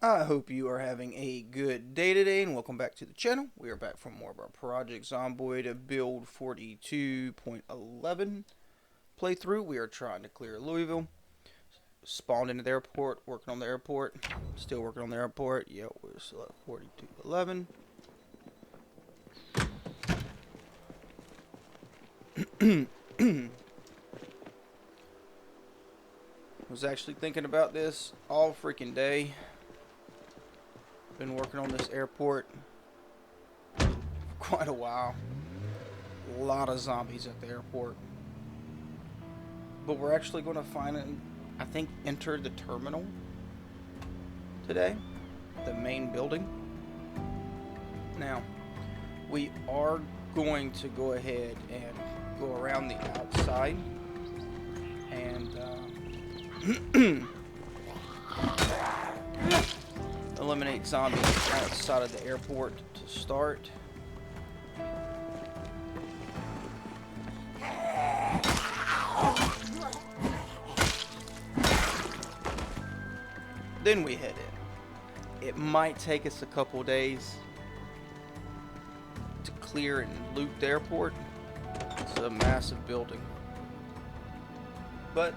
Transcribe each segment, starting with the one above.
I hope you are having a good day today, and welcome back to the channel. We are back for more of our Project Zomboid build 42.11 playthrough. We are trying to clear Louisville. Spawned into the airport, working on the airport. Still working on the airport. Yep, we're still at 42.11. Was actually thinking about this all freaking day. Been working on this airport for quite a while. A lot of zombies at the airport. But we're actually going to I think, enter the terminal today. The main building. Now, we are going to go ahead and go around the outside. And, eliminate zombies outside of the airport to start. Then we head in. It might take us a couple days to clear and loot the airport. It's a massive building. But,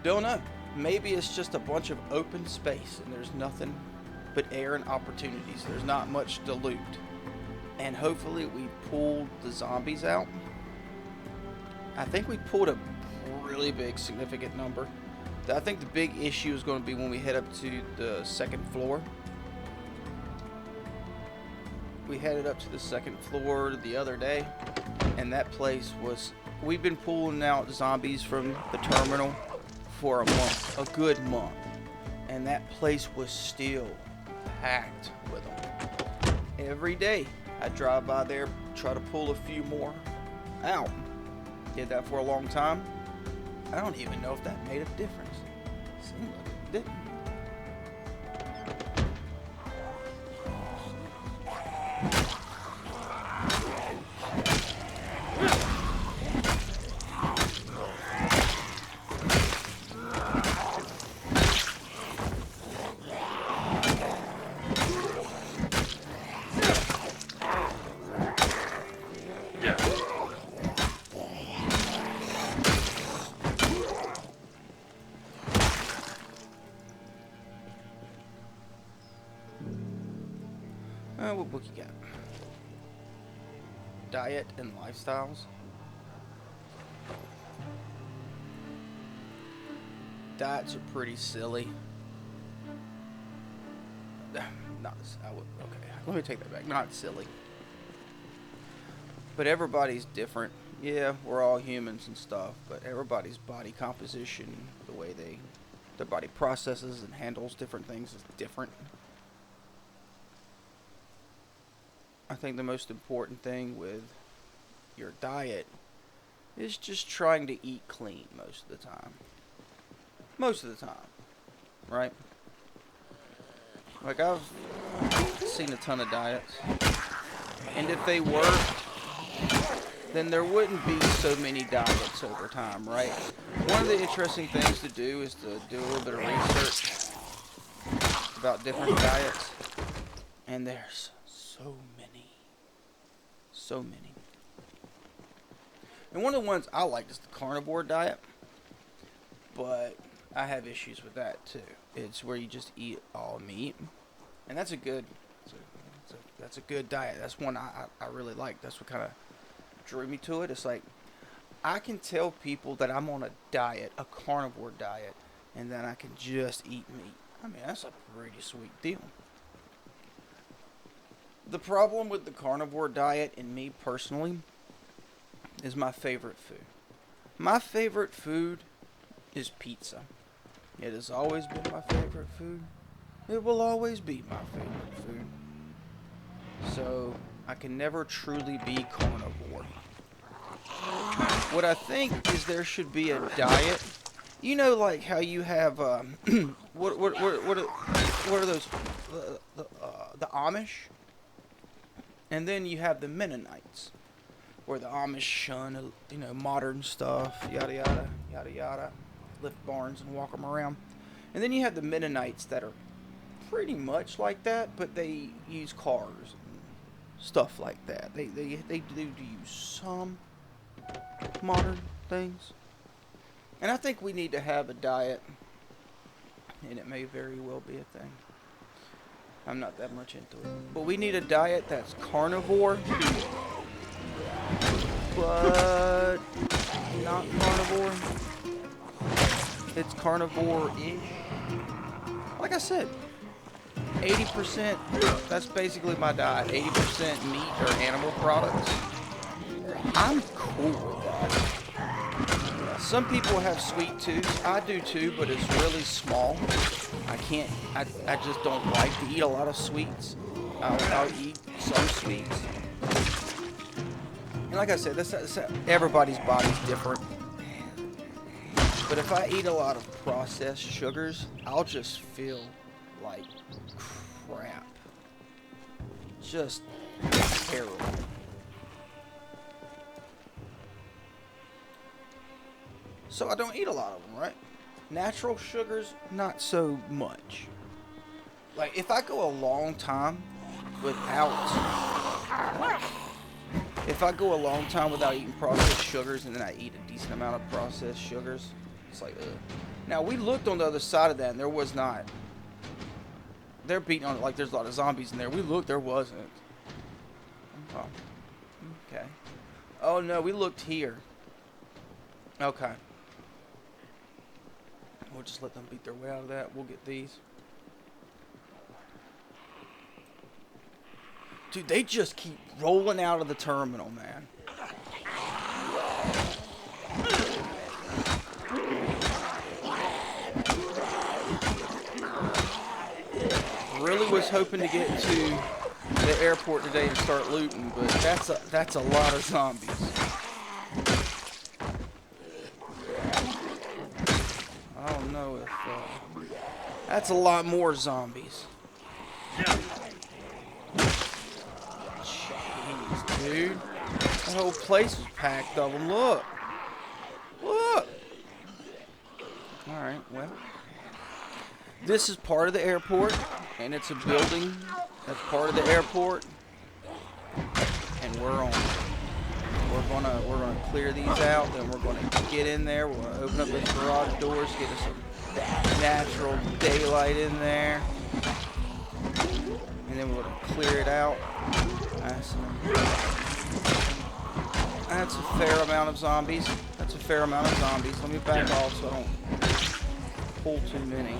don't know. Maybe it's just a bunch of open space and there's nothing but air and opportunities. There's not much to loot. And hopefully we pulled the zombies out. I think we pulled a really big significant number. I think the big issue is going to be when we head up to the second floor. We headed up to the second floor the other day, and that place was... We've been pulling out zombies from the terminal for a month, a good month, and that place was still packed with them. Every day I drive by there, try to pull a few more out. Did that for a long time. I don't even know if that made a difference. Seemed like it didn't. What book you got? Diet and lifestyles. Diets are pretty silly. Not, okay, let me take that back. Not silly. But everybody's different. Yeah, we're all humans and stuff, but everybody's body composition, the way their body processes and handles different things is different. I think the most important thing with your diet is just trying to eat clean most of the time. Most of the time, right? Like, I've seen a ton of diets, and if they worked, then there wouldn't be so many diets over time, right? One of the interesting things to do is to do a little bit of research about different diets, and there's so many. So many. And one of the ones I like is the carnivore diet, but I have issues with that too. It's where you just eat all meat, and that's a good diet. That's one I really like. That's what kind of drew me to it. It's like, I can tell people that I'm on a diet, a carnivore diet, and then I can just eat meat. I mean, that's a pretty sweet deal. The problem with the carnivore diet, and me personally, is my favorite food. My favorite food is pizza. It has always been my favorite food. It will always be my favorite food. So, I can never truly be carnivore. What I think is there should be a diet. You know, like how you have, what are those, the Amish? And then you have the Mennonites, where the Amish shun, modern stuff, yada yada, yada yada, lift barns and walk them around. And then you have the Mennonites that are pretty much like that, but they use cars and stuff like that. They do use some modern things. And I think we need to have a diet, and it may very well be a thing. I'm not that much into it. But we need a diet that's carnivore, but not carnivore. It's carnivore-ish. Like I said, 80%, that's basically my diet. 80% meat or animal products. I'm cool with that. Some people have sweet tooths. I do too, but it's really small. I just don't like to eat a lot of sweets. I'll eat some sweets. And like I said, everybody's body's different. But if I eat a lot of processed sugars, I'll just feel like crap. Just terrible. So I don't eat a lot of them, right? Natural sugars, not so much. Like, if I go a long time without eating processed sugars, and then I eat a decent amount of processed sugars, it's like, ugh. Now, we looked on the other side of that, and there was not. They're beating on it like there's a lot of zombies in there. We looked, there wasn't. Oh, okay. Oh, no, we looked here. Okay. We'll just let them beat their way out of that. We'll get these. Dude, they just keep rolling out of the terminal, man. Really was hoping to get to the airport today and start looting, but that's a lot of zombies. I don't know if that's a lot more zombies. Jeez, dude, the whole place was packed of them. Look. All right, well. This is part of the airport, and it's a building that's part of the airport, and we're gonna clear these out. Then we're gonna get in there. We're gonna open up those garage doors, get us some natural daylight in there, and then we're gonna clear it out. That's a fair amount of zombies. Let me back off so I don't pull too many.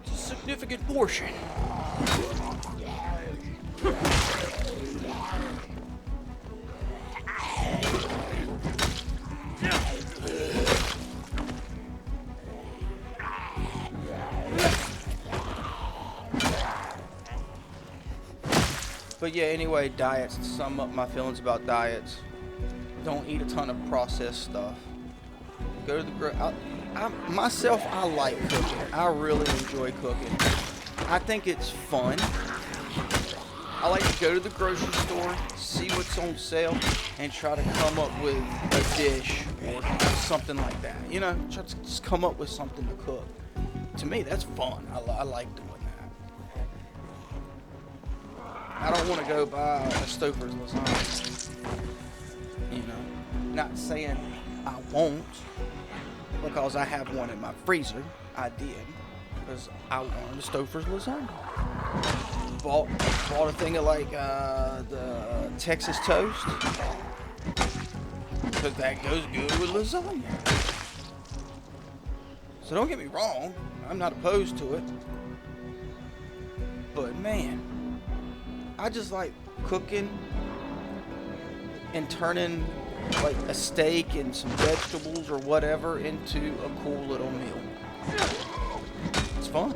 It's a significant portion. But yeah, anyway, diets. To sum up my feelings about diets. Don't eat a ton of processed stuff. Go to the myself, I like cooking. I really enjoy cooking. I think it's fun. I like to go to the grocery store, see what's on sale, and try to come up with a dish or something like that. You know, try to just come up with something to cook. To me, that's fun. I like doing that. I don't want to go buy a Stouffer's lasagna. You know, not saying I won't, because I have one in my freezer. I did, because I wanted a Stouffer's lasagna. Bought a thing of like the Texas toast, because that goes good with lasagna. So don't get me wrong, I'm not opposed to it, but man, I just like cooking and turning like a steak and some vegetables or whatever into a cool little meal. It's fun.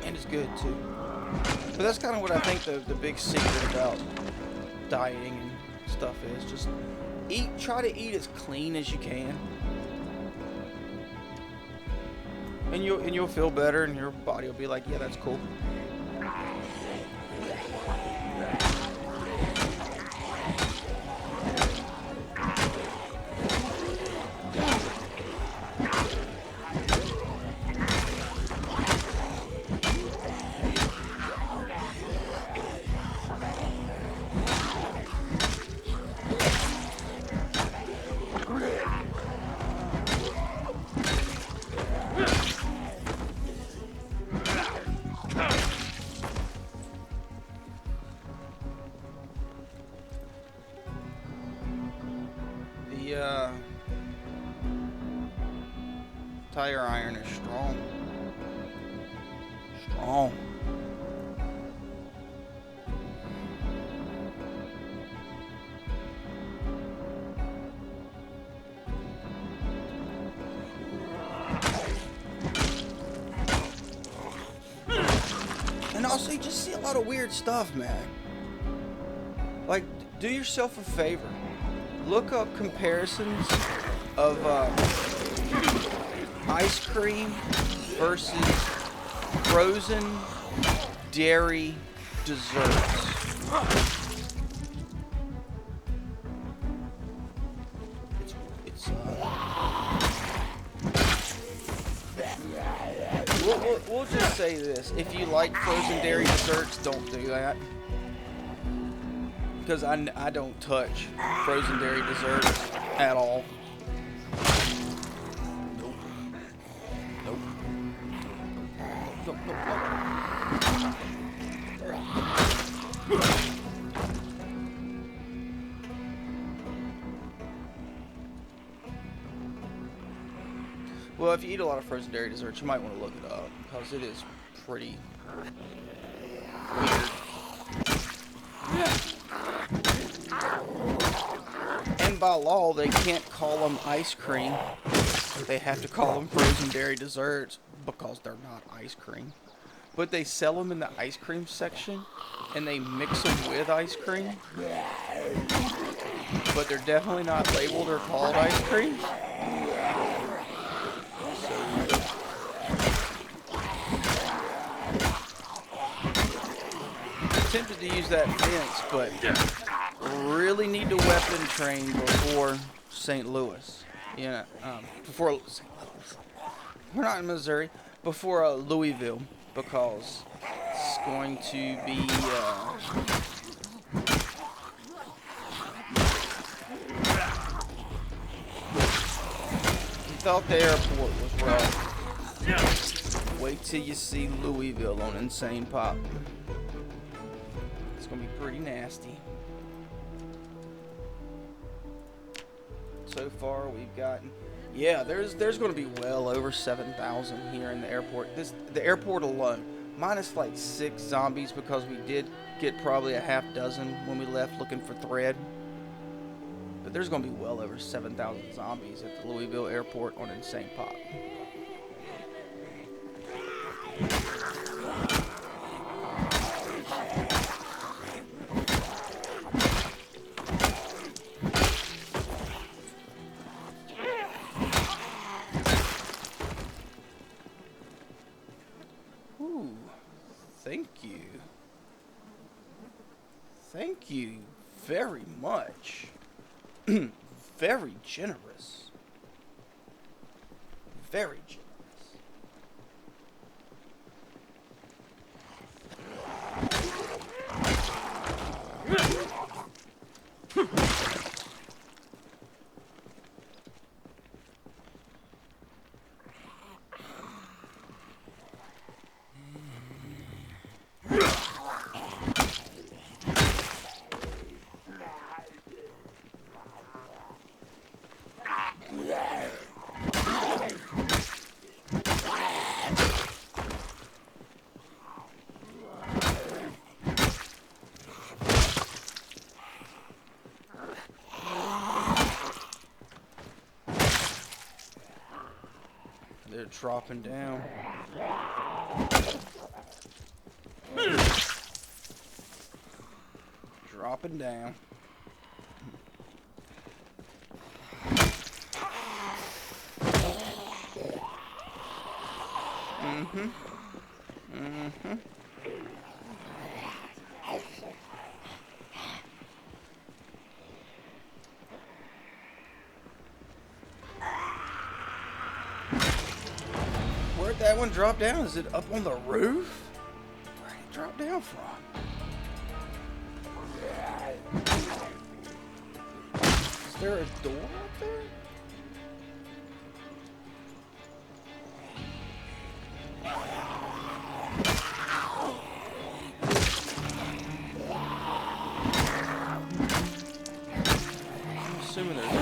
And it's good too. But that's kind of what I think the big secret about dieting and stuff is. Just try to eat as clean as you can. And you'll feel better, and your body will be like, yeah, that's cool. The tire iron is strong. Strong. And also, you just see a lot of weird stuff, man. Like, do yourself a favor. Look up comparisons of ice cream versus frozen dairy desserts. It's we'll just say this. If you like frozen dairy desserts, don't do that. Because I don't touch frozen dairy desserts at all. Nope. Nope. Nope, nope, nope. Well, if you eat a lot of frozen dairy desserts, you might want to look it up, because it is pretty weird. And by law, they can't call them ice cream. They have to call them frozen dairy desserts, because they're not ice cream. But they sell them in the ice cream section, and they mix them with ice cream. But they're definitely not labeled or called ice cream. Tempted to use that fence, but really need to weapon train before St. Louis. Yeah, before St. Louis. We're not in Missouri. Before Louisville, because it's going to be. You thought the airport was rough. Wait till you see Louisville on Insane Pop. It's gonna be pretty nasty. So far, we've gotten, there's gonna be well over 7,000 here in the airport. The airport alone, minus like 6 zombies, because we did get probably a half dozen when we left looking for thread. But there's gonna be well over 7,000 zombies at the Louisville airport on Insane Pop. Thank you. Thank you very much. Very generous. Very generous. They're dropping down. Dropping down. Mm-hmm. Mm-hmm. Where'd that one drop down? Is it up on the roof? Where'd it drop down from? Is there a door up there? I'm assuming there's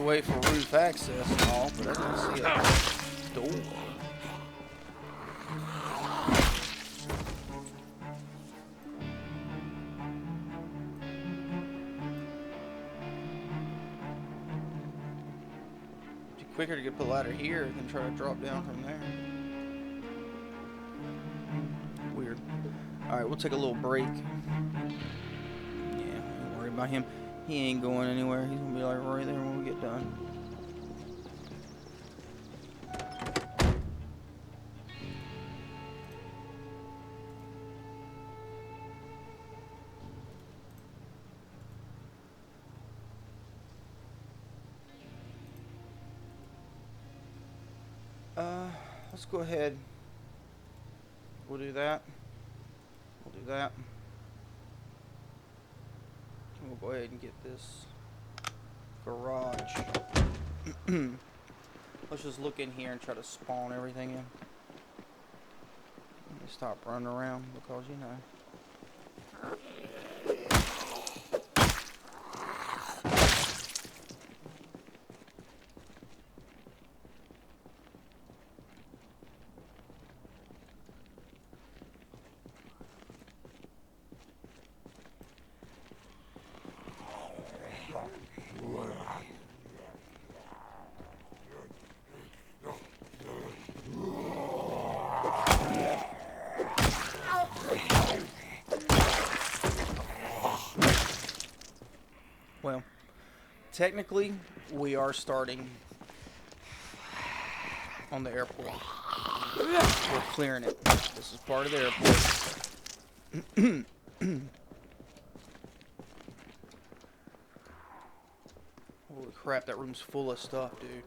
way for roof access and all, but I don't see a door. It'd be quicker to get the ladder here than try to drop down from there. Weird. Alright, we'll take a little break. Yeah, don't worry about him. He ain't going anywhere. He's gonna be like right there when we get done. Let's go ahead. We'll do that. We'll do that. We'll go ahead and get this garage. Let's just look in here and try to spawn everything in. Let me stop running around because you know. Well, technically, we are starting on the airport. We're clearing it. This is part of the airport. Holy crap, that room's full of stuff, dude.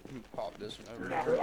Let me pop this one over here.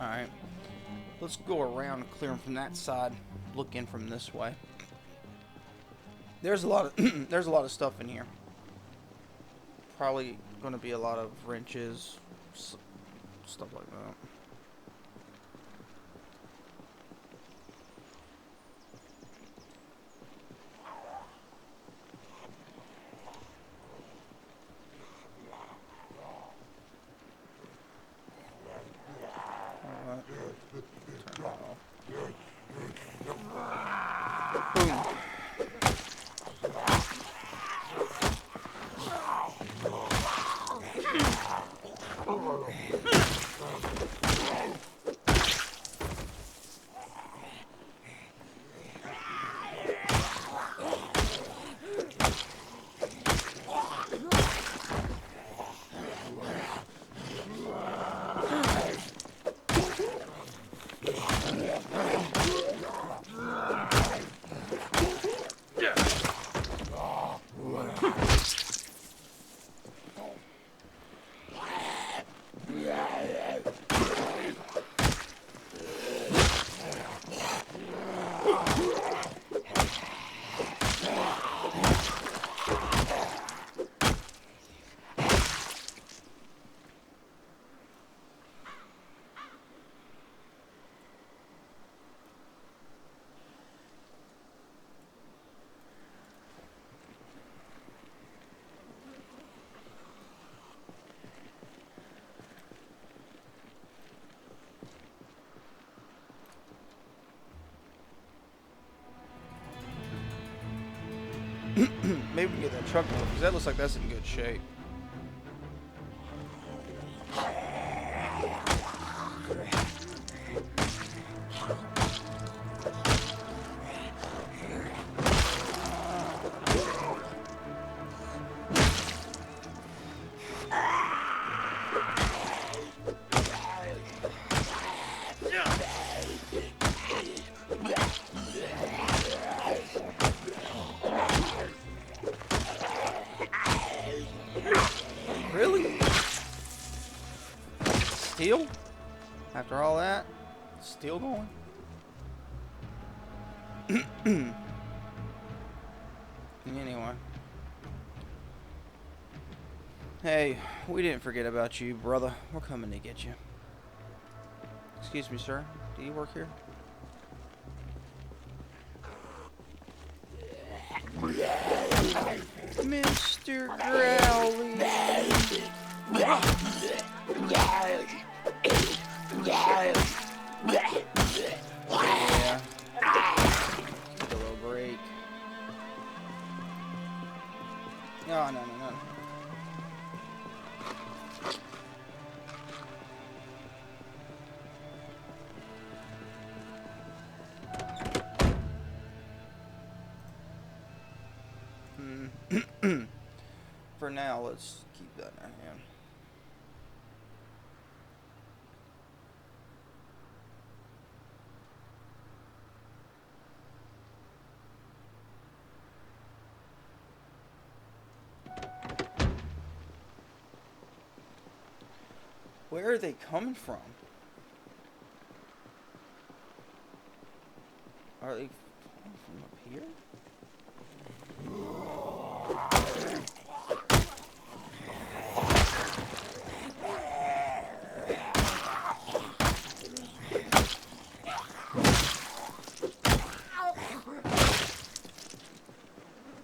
Alright, let's go around and clear them from that side, look in from this way. There's a lot of there's a lot of stuff in here. Probably going to be a lot of wrenches, stuff like that. Maybe we can get that truck moving, because that looks like that's in good shape. Really? Still? After all that? Still going? Anyway. Hey, we didn't forget about you, brother. We're coming to get you. Excuse me, sir. Do you work here? Mr. Growly. Yeah. Take a little break. No, no, no, no. For now, let's keep that in our hand. Where are they coming from? Are they coming from up here?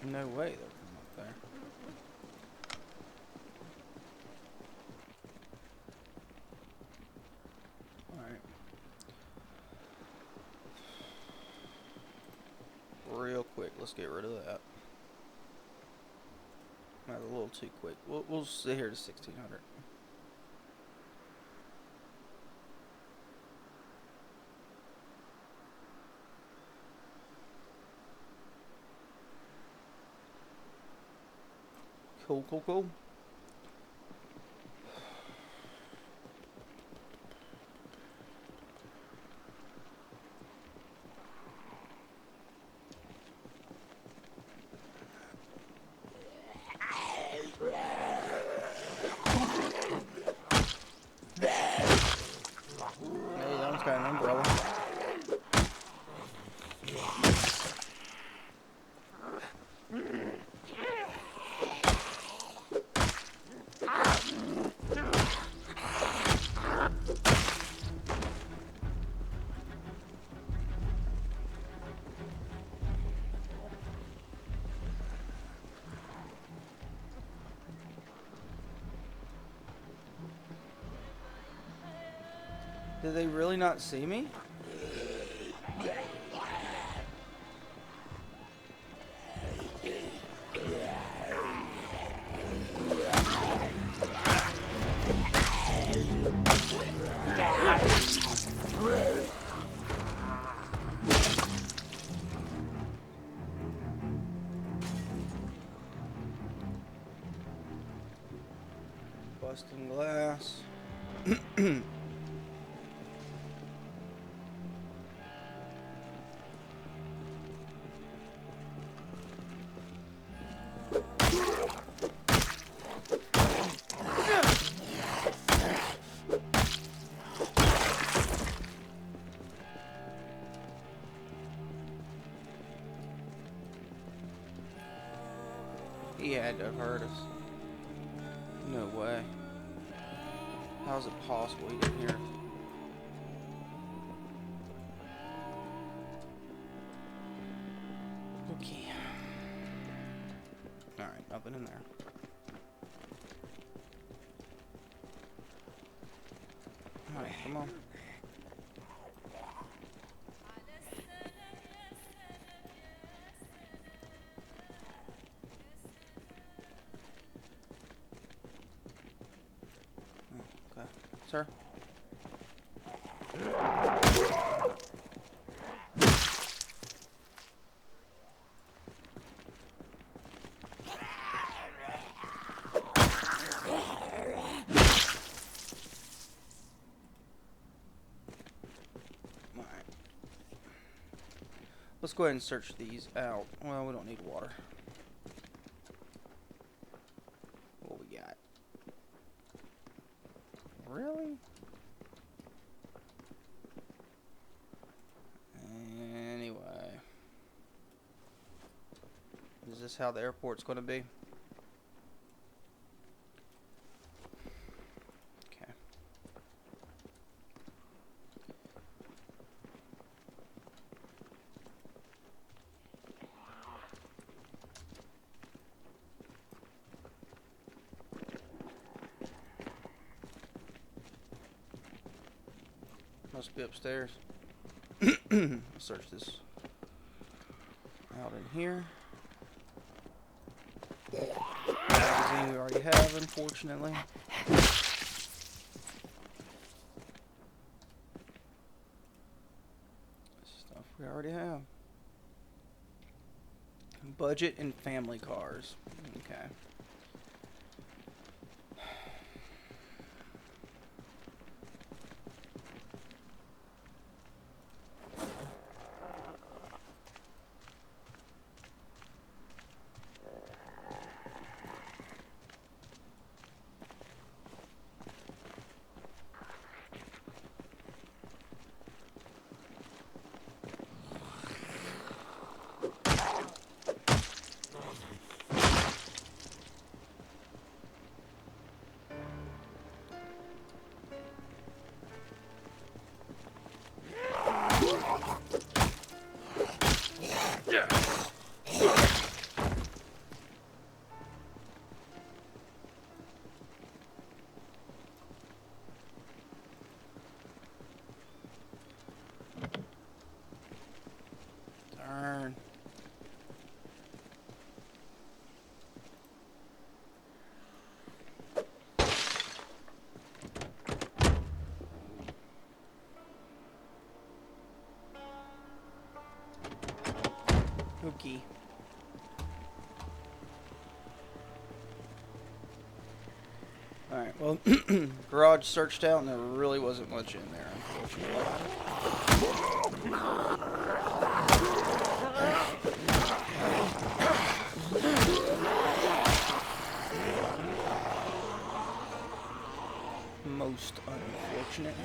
No way they're from up there. Alright. Real quick, let's get rid of that. That's a little too quick. We'll sit here to 1600. Cool, cool, cool. Hey, that one's got an umbrella. Did they really not see me? Busting glass. He had to have heard us. No way. How is it possible he didn't hear us? Okay. Alright, nothing in there. Alright, come on. sir. Let's go ahead and search these out. Well, we don't need water. What we got? Really? Anyway. Is this how the airport's going to be? Okay. Must be upstairs. Search this out in here. Magazine we already have, unfortunately. Stuff we already have. Budget and family cars. Okay. Darn. Okay. Alright, well, garage searched out and there really wasn't much in there, unfortunately. Most unfortunate.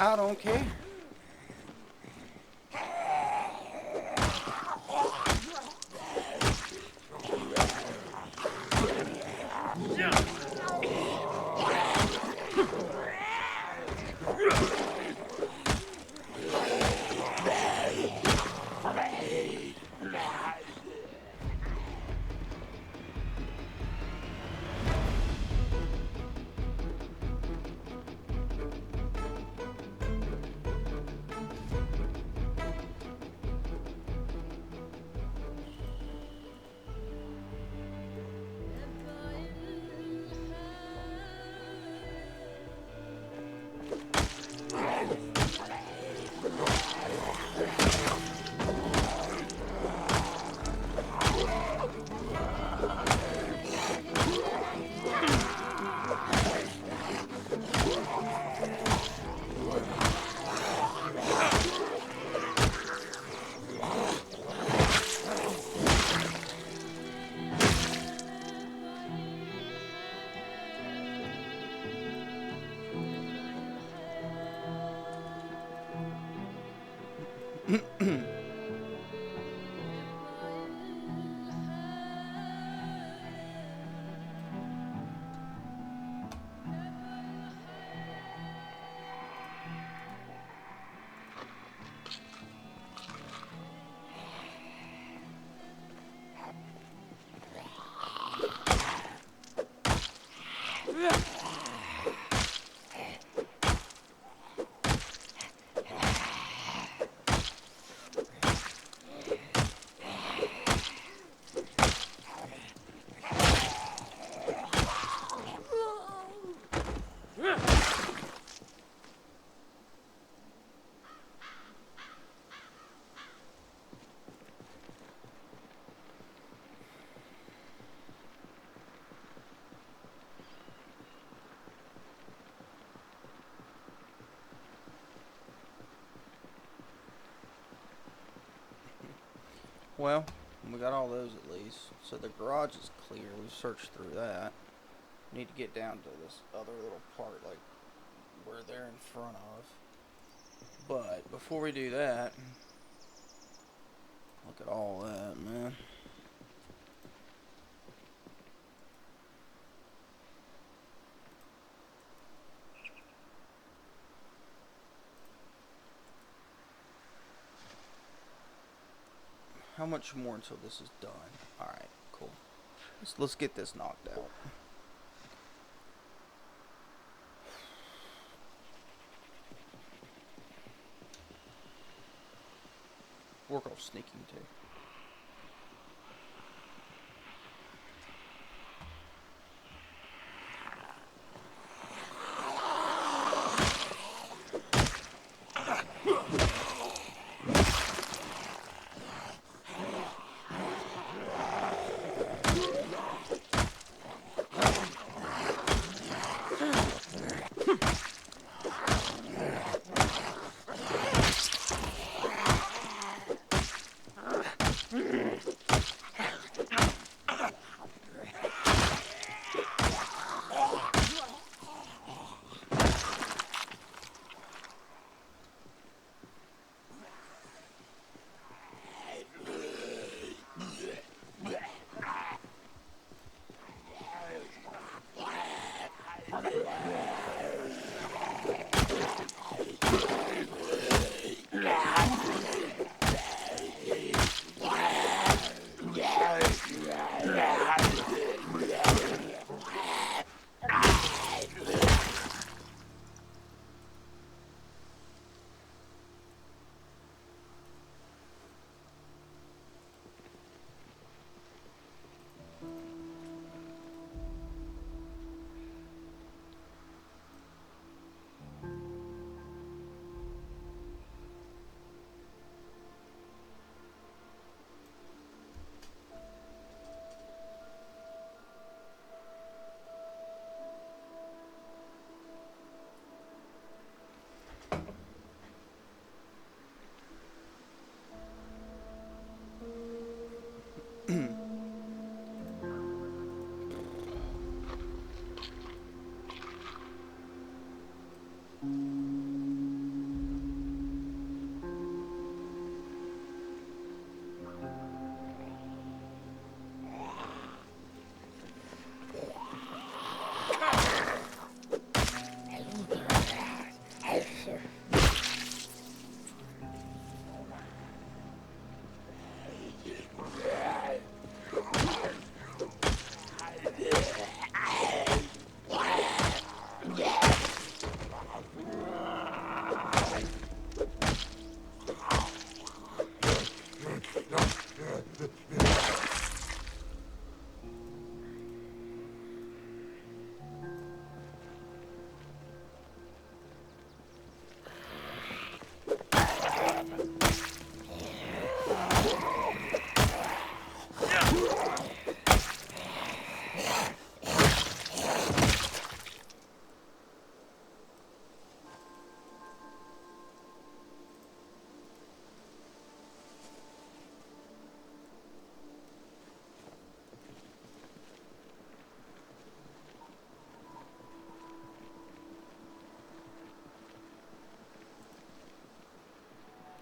I don't care. Well, we got all those at least. So the garage is clear. We've searched through that. Need to get down to this other little part, like where they're in front of. But before we do that, look at all that, man. How much more until this is done? Alright, cool. Let's get this knocked out. Work on sneaking too.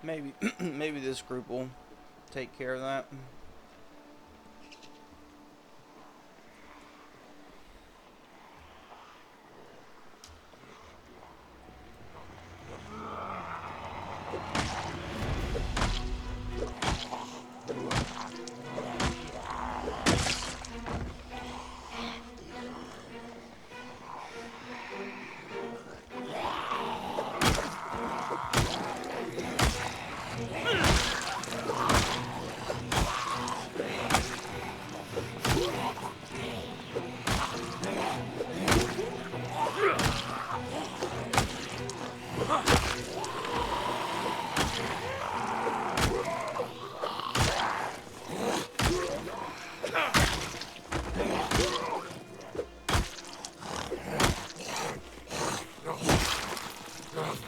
maybe maybe this group will take care of that.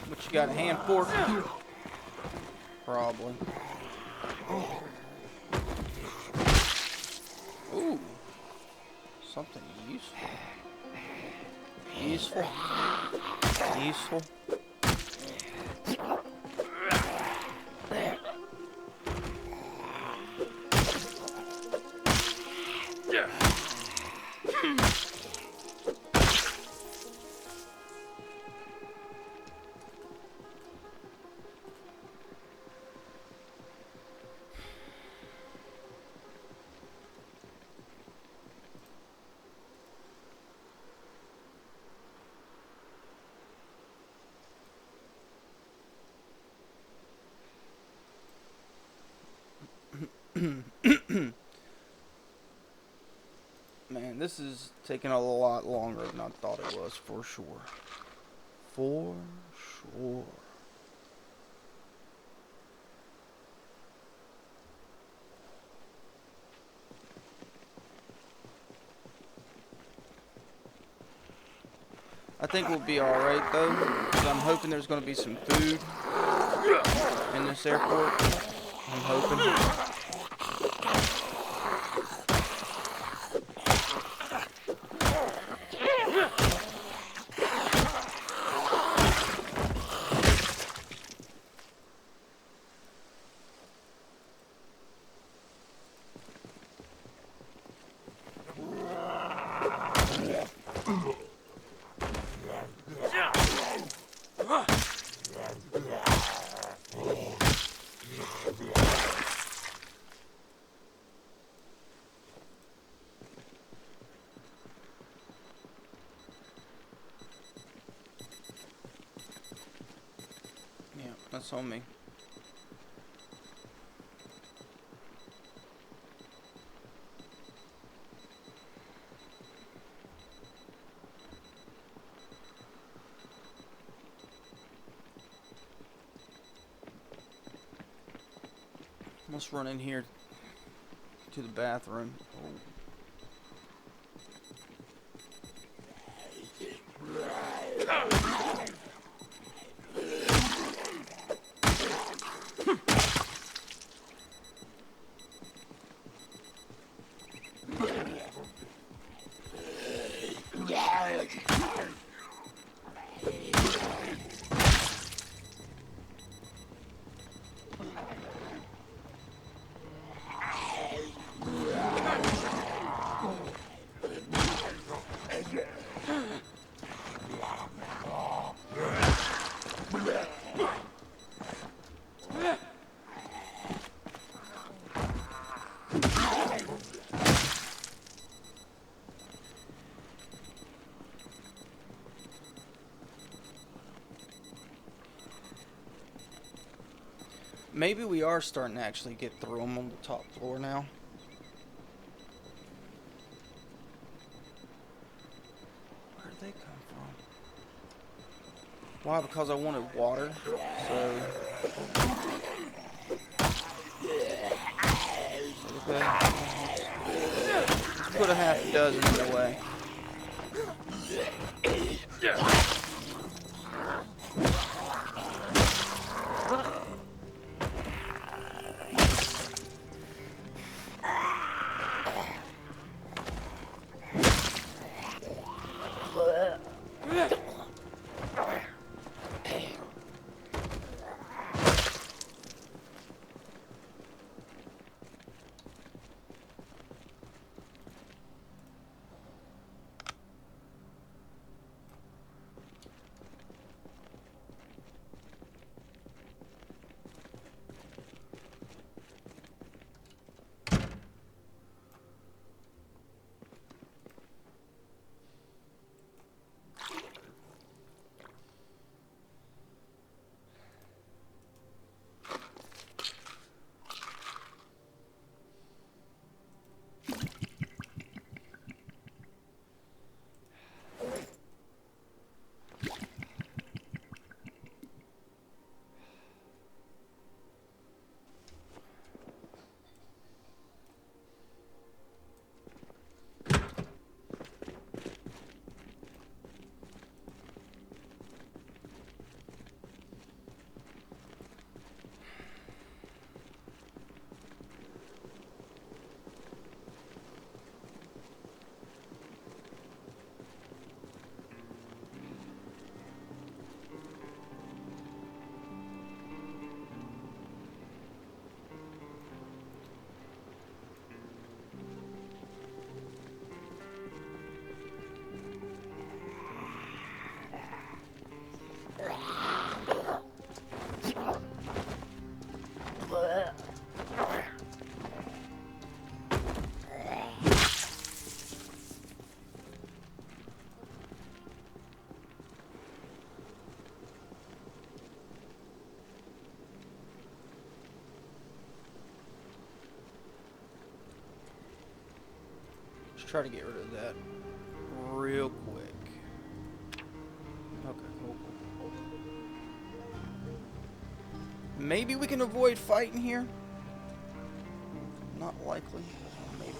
What you got a hand for? Probably. Ooh. Something useful. Useful. Useful. Man, this is taking a lot longer than I thought it was, for sure. For sure. I think we'll be alright though, because I'm hoping there's going to be some food in this airport. I'm hoping. That's on me. Let's run in here to the bathroom. Oh. Maybe we are starting to actually get through them on the top floor now. Where'd they come from? Why? Because I wanted water. So. Okay. Let's put a half a dozen in the way. try to get rid of that real quick. Okay, cool. Maybe we can avoid fighting here. Not likely. Maybe.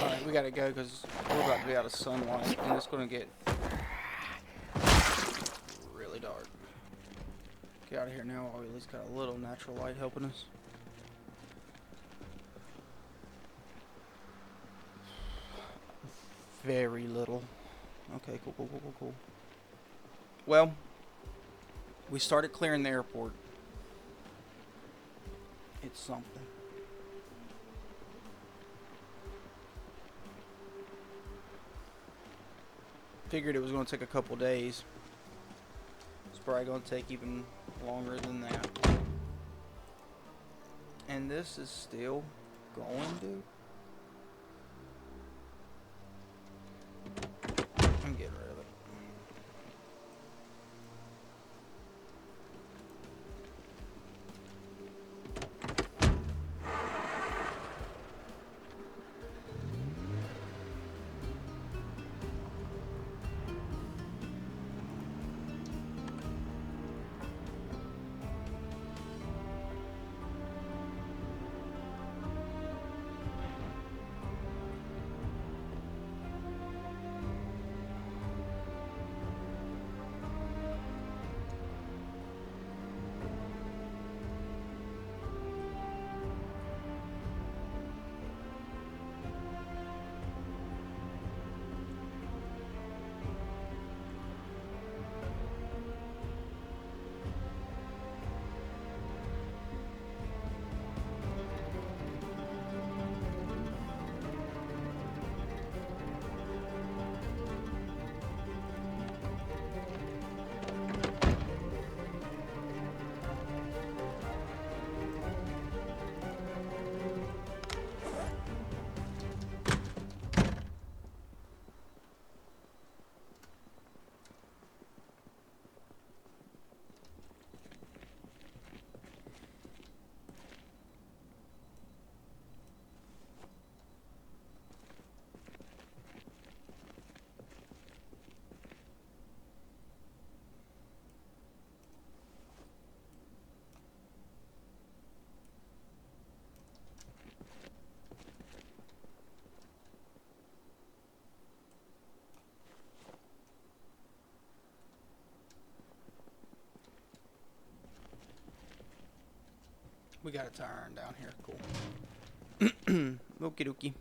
Alright, we gotta go because we're about to be out of sunlight and it's gonna get really dark. Get out of here now while we at least got a little natural light helping us. Very little. Okay, cool. Well, we started clearing the airport. It's something. Figured it was going to take a couple days. It's probably going to take even longer than that. And this is still going, dude. I'm getting rid of it. We got a tire iron down here. Cool. Okie dokie.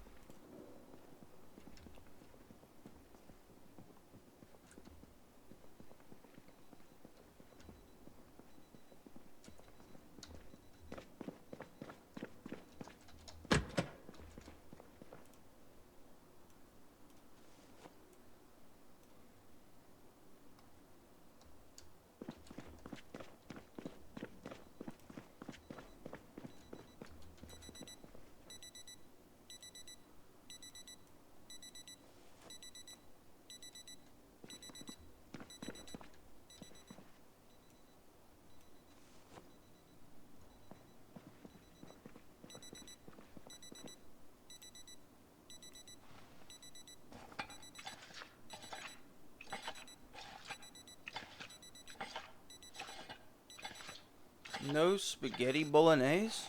No spaghetti bolognese?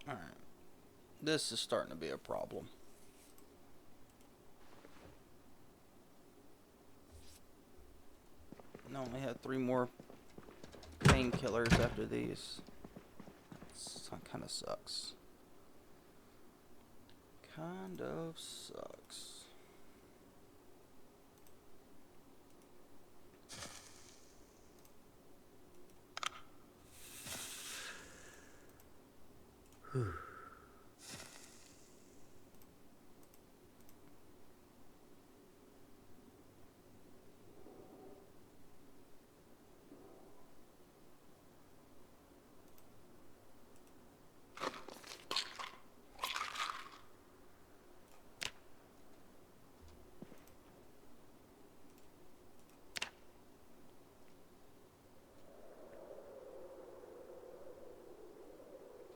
Alright. This is starting to be a problem. I only have 3 more painkillers after these. That kind of sucks. Kind of sucks. Whew.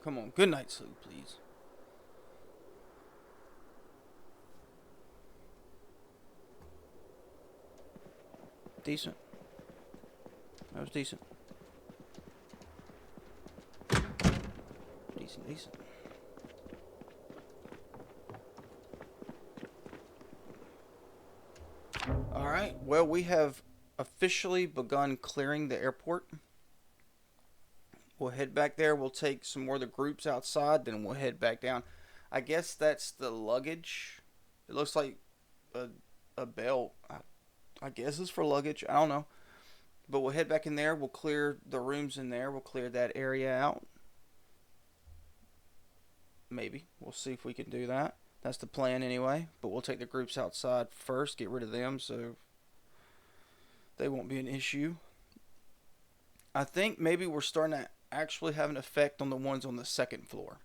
Come on, good night sleep, please. Decent. That was decent. Decent. Alright, well, we have officially begun clearing the airport. We'll head back there. We'll take some more of the groups outside. Then we'll head back down. I guess that's the luggage. It looks like a belt. I guess it's for luggage. I don't know. But we'll head back in there. We'll clear the rooms in there. We'll clear that area out. Maybe. We'll see if we can do that. That's the plan anyway. But we'll take the groups outside first. Get rid of them so they won't be an issue. I think maybe we're starting to actually have an effect on the ones on the second floor.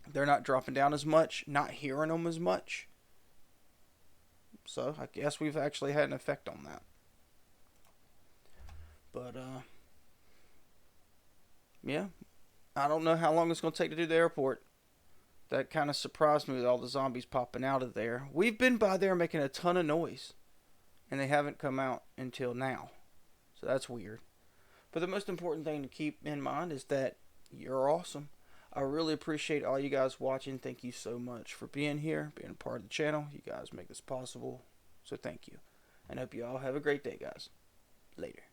They're not dropping down as much, not hearing them as much. So I guess we've actually had an effect on that. But yeah, I don't know how long it's going to take to do the airport. That kind of surprised me with all the zombies popping out of there. We've been by there making a ton of noise, and they haven't come out until now. So that's weird. But the most important thing to keep in mind is that you're awesome. I really appreciate all you guys watching. Thank you so much for being here, being a part of the channel. You guys make this possible. So thank you. And I hope you all have a great day, guys. Later.